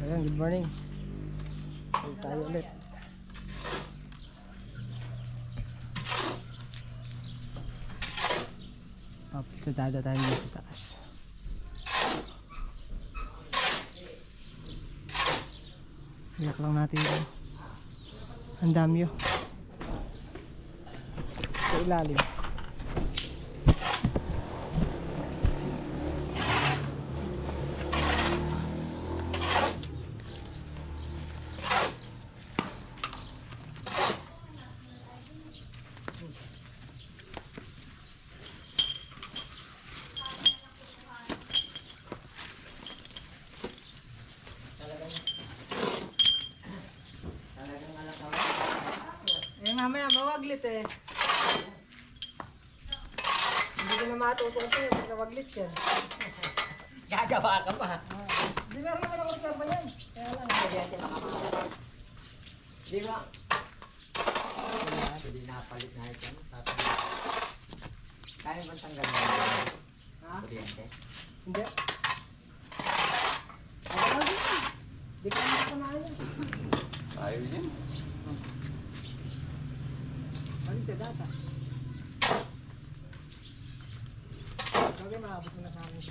Ayan, good morning. Tayo ulit. Dada tayo sa taas. Biyak lang natin yun. Ang dami yun. Sa ilalim. Mamaya mawaglit eh. Hindi ko na matutuwa sa'yo pag nawaglit yan. Gagawa ka pa. Hindi meron naman ako reserva yan. Kaya lang. Di ba? Hindi napalit na ito. Kaya ba tanggalin mo? Ha? Kuryente? Hindi. Ayaw dito. Hindi ka naman samahan yan. Ayaw yan. Balik ka data. Bagay maabot mo na sa amin.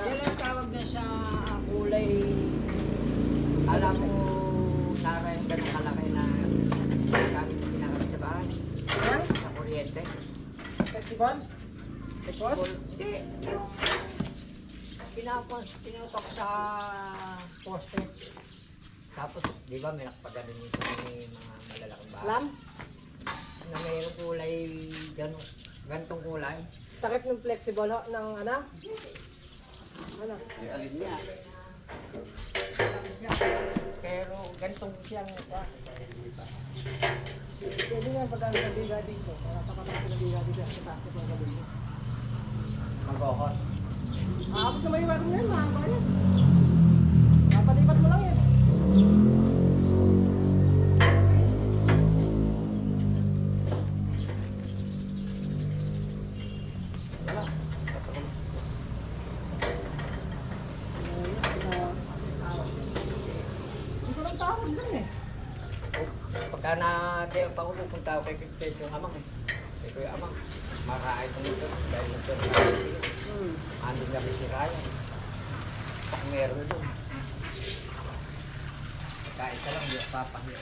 Yan ang tawag na sa kulay. Alam mo, Sara, yung ganun kalaki na ginagamit sa bahay. Sa kuryente. Flexible? Tekos? Hindi, yung pinutok sa poste. Tapos, di ba, may nakapagano nito may mga malalaking bahay. Alam? Na mayroong kulay, ganitong kulay. Takip ng flexible ho, ng ano? Ano? Alin niya. Pero ganitong siyang Pwede nga pagka nabiga dito. Para kapag nabiga dito, sa taas ko ang gabi. mag-ohos. Aabot na may warin yan, mahaba yan. Kapalipat mo lang yan. Pagka na pupunta ako kay Kipet yung amang eh. Kay Kuya Amang. Makain ko nito dahil nagturo na sila. Andun kami si Ryan. Meron doon. Kahit ka lang, hindi ako papahiya.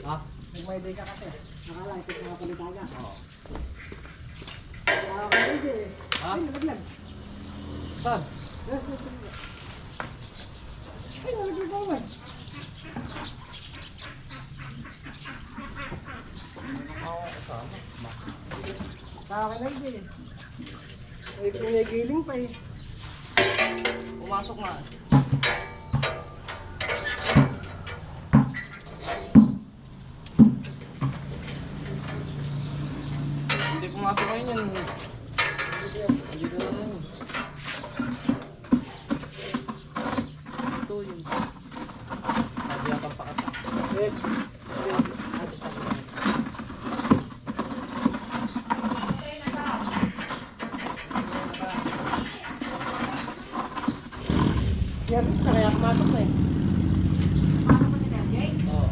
Ha? Nag-my-day ka kasi. Nakala, ito mga palitaga. Oo. Pwede. Ha? Ay, nalaglag. Saan? Ay, nalaglag ako man. Oo, kasama. Sa akin na hindi. May pinagiling pa eh. Pumasok na. Hindi pumasok ngayon yan. Hindi na lang. Ito yun. Sabi ang pakata. Eh, Yaris na kaya pumasok na eh. Oo.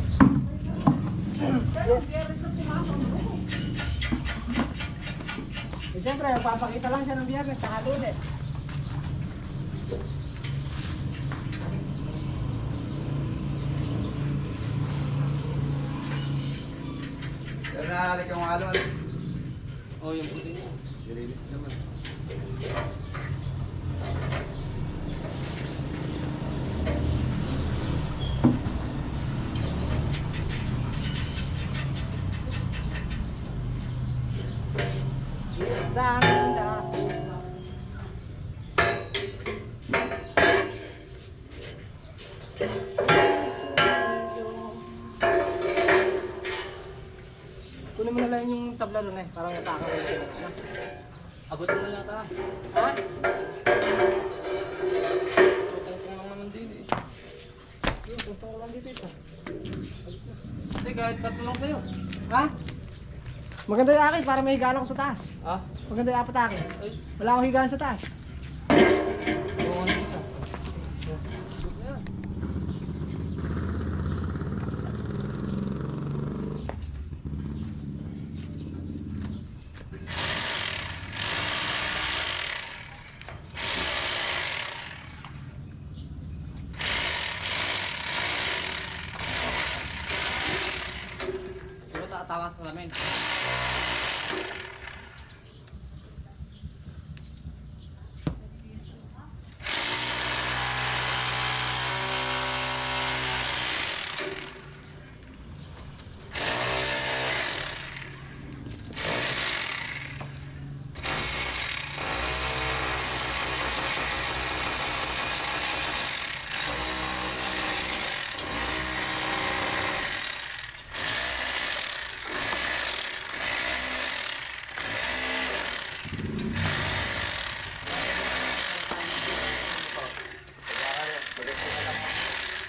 Siyempre, papakita lang siya ng Biyernes sa Lunes. Pero nahalik ang halo. Oh, yung puti niya. Nilinis naman. Istamina. Kunin mo na lang yung tabla nun eh, parang natakaw ko na. Abot mo na lang ka. Ha? Tutong ko lang naman din eh. Yung tuntong ko lang dito isa. Hindi, kahit tatlo lang sa'yo. Ha? Maganda yung akin para may higaan ako sa taas. Ah? Maganda yung apat akin. Ay, Wala akong higaan sa taas. yung ano isa. Good na yan. Pero tatawa sa lamin.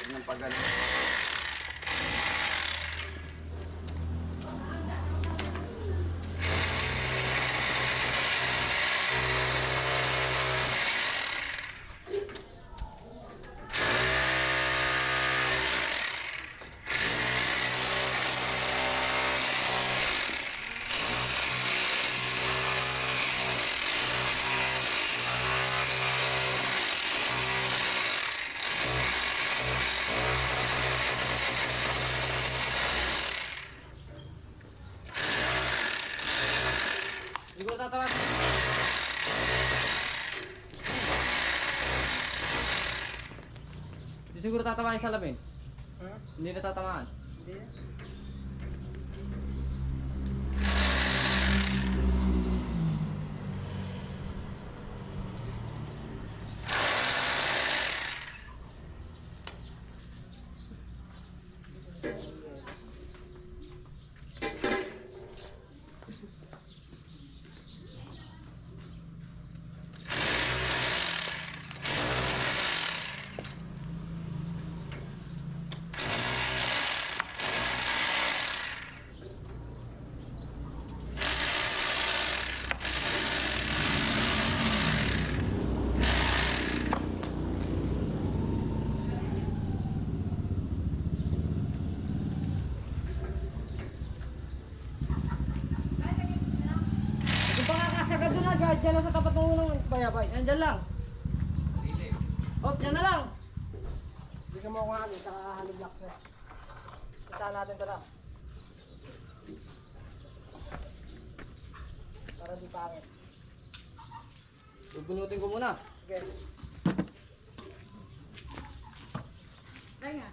Ng pagano. Siguro tatawa. Hindi siguro tatamaan sa lamin. Ha? Hindi na tatamaan. Hindi. Yung pangakasagad doon na, dyan lang sa tapat ng unang bayabay. Yan, dyan lang. Oh, dyan na lang. Hindi ka mo ako ano, saka hollow blocks na. Sitahan natin ito na. Para di pangit. Bubunutin ko muna. Okay. Ay nga.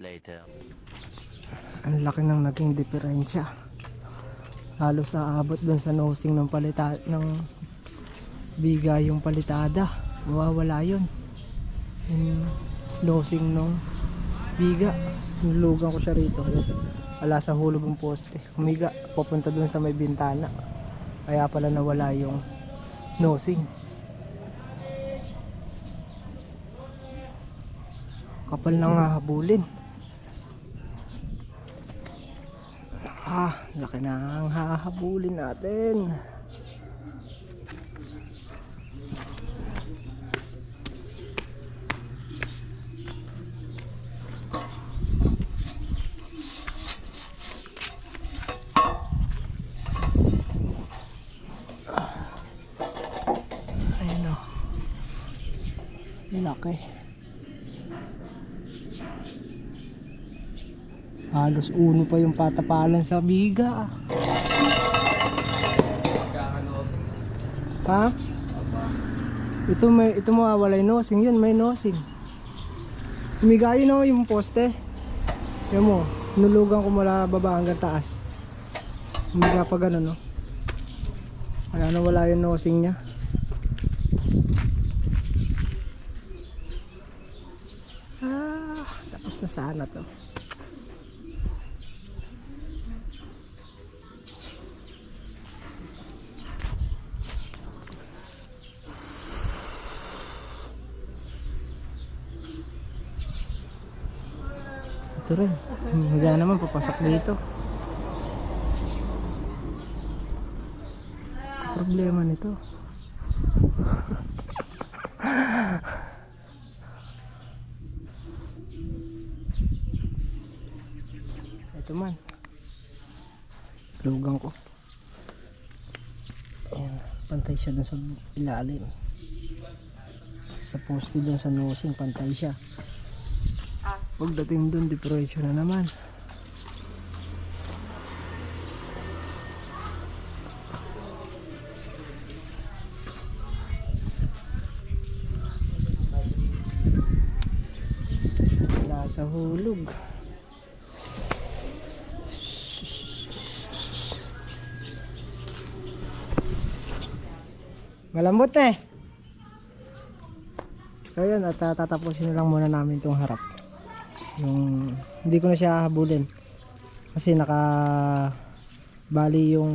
later. Ang laki ng naging diferensya. Halos aabot dun sa nosing ng ng biga yung palitada. Mawawala yun. Yung nosing ng biga. Nulugan ko siya rito. Wala sa hulog ng poste. Humiga. Papunta dun sa may bintana. Kaya pala nawala yung nosing. Kapal na nga habulin. Laki na ang hahabulin natin. Ayan o. Laki. Halos uno pa yung patapalan sa biga. Ha? Ito mawawala yung nosing. Yun may nosing. Humiga yun o yung poste. Yan mo. Nulugan ko mula baba hanggang taas. Humiga pa ganun no. Kaya nawala yung nosing niya. Tapos na sana to. Ito rin. Higa naman papasok dito. Problema nito. Ito man. Lugang ko. Ayan. Pantay siya dun sa ilalim. Sa poste dun sa nosing. Pantay siya. Pagdating dun, depression na naman. Wala sa hulog. Malambot na eh. So yun, at tatapusin na lang muna namin itong harap. Yung hindi ko na siya habulin kasi bali yung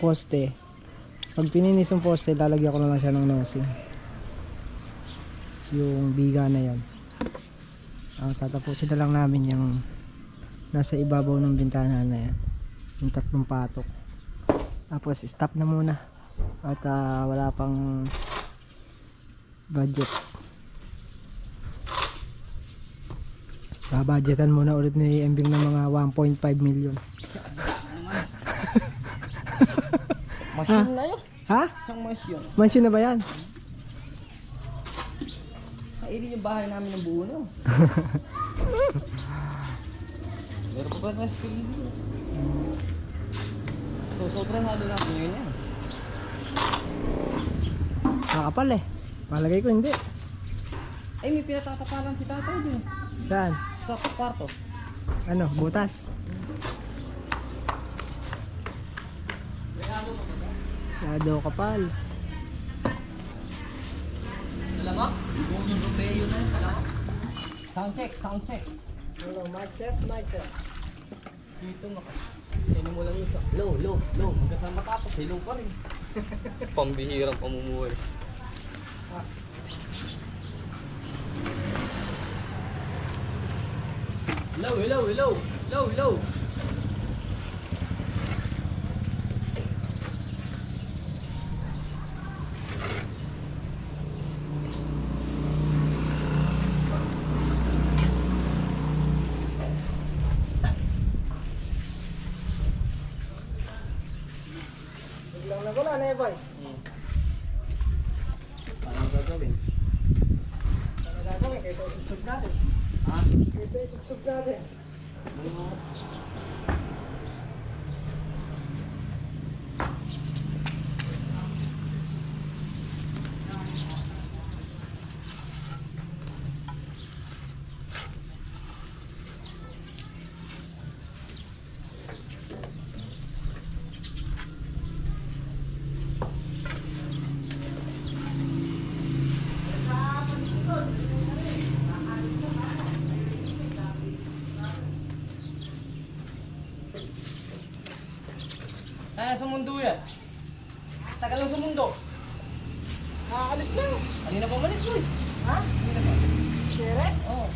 poste. Pag pininis yung poste, lalagyan ko na lang siya ng nosing, yung biga na yan. Tatapusin na lang namin yung nasa ibabaw ng bintana na yan, yung tatlong patok. Tapos stop na muna at wala pang budget. Babudgetan muna ulit ni Embing ng mga 1.5 million. Masyon na yun. Ha? Isang masyon. Mansion na ba yan? Kaili yung bahay namin ng buo no. Meron pa ba na studio? So sobrang halo lang ngayon yan. Nakapal eh. Palagay ko hindi. Ay may pinatatapalan si tatay dun. Saan? Sa kwarto. Ano? Butas? Shadow kapal. Alam mo? Yung rupeyo na yun. Alam mo? Sound check, sound check. Hello, mic test, mic test. Dito sino mo lang yun sa low. Magkasama tapos, hello pa rin. Pambihirang pamumuhay. Hello. Biglang nagula na eh, boy. Anong gagawin? Ano gagawin? Kaysa isubsub natin. Ha? Kaysa isubsub natin. Naya sa mundo yan. Tagal lang sa mundo. Nakakalis na. Kanina pa umalis boy. Ha? Kanina pa. Sire? Oo.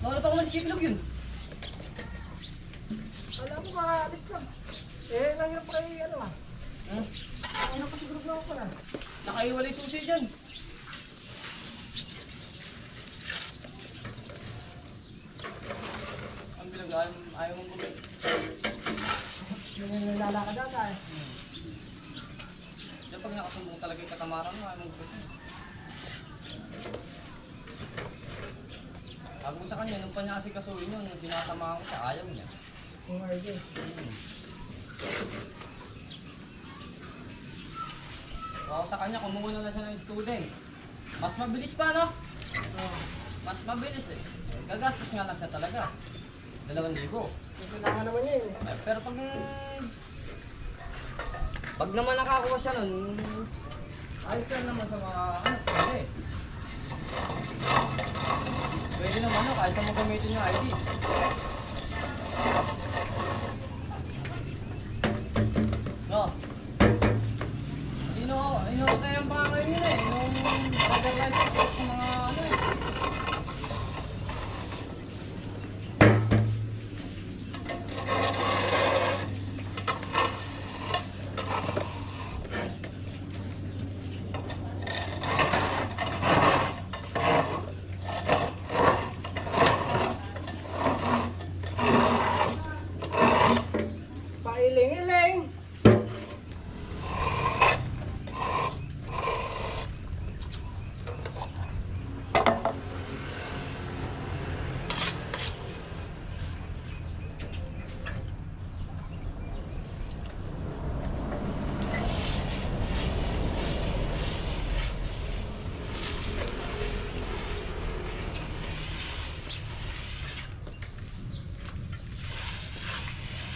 Nawala pa umalis kay Pilog yun. Alam mo makakalis na. Eh, nangyarap pa kayo ano ah. Hmm? Ano pa siguro na ako pala. Nakaiwalay susi dyan. Ang Pilog, ayaw mong bumili. Yung nilalakad ata eh. Diyan pag nakasumbong talaga yung katamaran mo, ayaw mong bumili. Sabi ko sa kanya, nung pa niya kasi kasuhin yun, nung sinasama ko siya, ayaw niya. Yung RJ. Ako sa kanya, kumuha na siya ng student. Mas mabilis pa, no? Mas mabilis eh. Gagastos nga lang siya talaga. 2,000. Yung kailangan naman niya eh. Pero pag naman nakakuha siya nun, ayos lang naman sa mga pwede. Pwede naman no, kahit sa mo gamitin yung ID. No. Sino kaya ang pangalan yun eh, yung other life expert sa mga ano eh. Pailing-iling.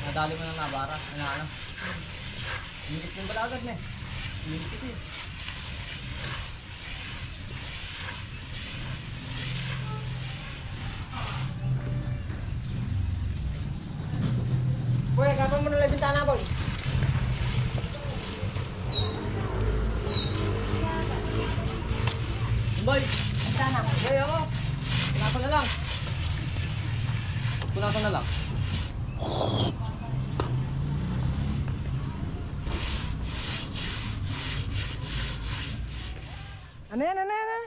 Nadali mo ng nabara, ano? Minit yung pala agad na eh. Minit kasi. Boy, kapan mo na lang bintana, boy. Boy! Sana. Hey, ako! Punasan na lang. Punasan na lang. Ano yan? Ano yan?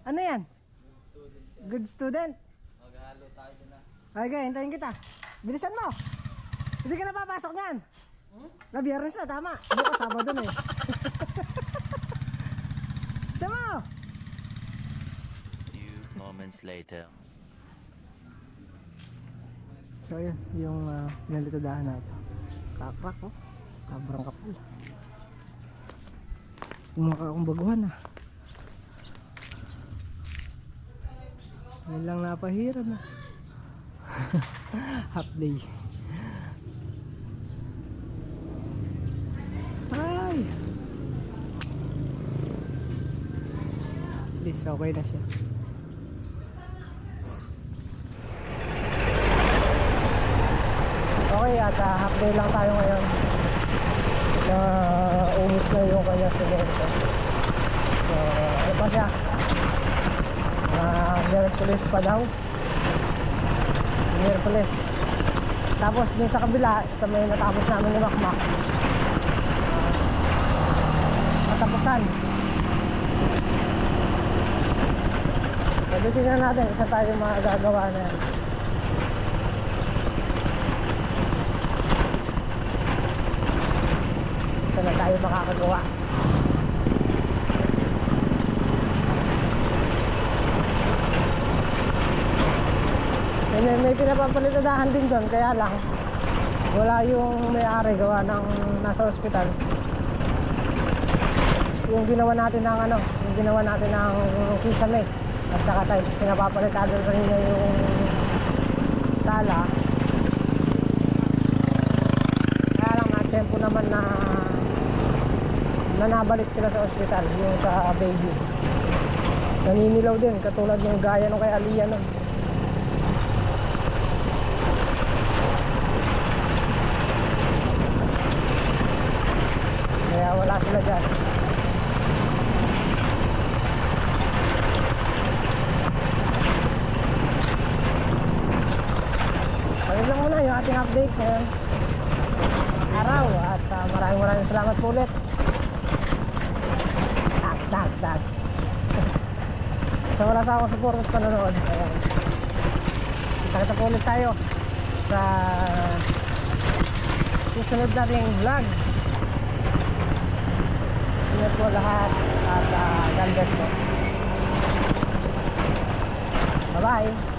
Ano yan? Good student. Maghalo tayo dyan na. Okay, hintayin kita. Bilisan mo. Hindi ka na papasok niyan. Na biyernes na, tama. Bukas Sabado na eh. Isa mo. Few moments later. So yun, yung pinalitadahan natin. Kakrak oh. Kabrang kapal. Yung mga kakong baguhan ah. Yan lang napahiran ah. Half day. Ay! At least okay na siya. Okay, at half day lang tayo ngayon. Na ubus na yung kanya semento. So, ano pa siya? Miraculous pa daw. Miraculous. Tapos dun sa kabila, sa may natapos namin ni Makmak, katapusan. Pwede tingnan natin isa tayo magagawa na yan. Isa na tayo makakagawa. May pinapapalitadahan din doon, kaya lang wala yung may-ari gawa ng nasa ospital. Yung ginawa natin ng ano, yung ginawa natin ng kisame at saka tayo pinapapalitadan rin niya yung sala. Kaya lang na-tempo naman na nabalik sila sa ospital, yung sa baby. Naninilaw din, katulad ng gaya nung kay Aliyah nun. yan. Ayun lang muna yung ating update ngayon araw at maraming salamat po ulit. Tak. Sa wala sa akong support at panonood. Ayan. Kita po ulit tayo sa susunod nating vlog. Ingat po lahat at God bless po. Bye bye.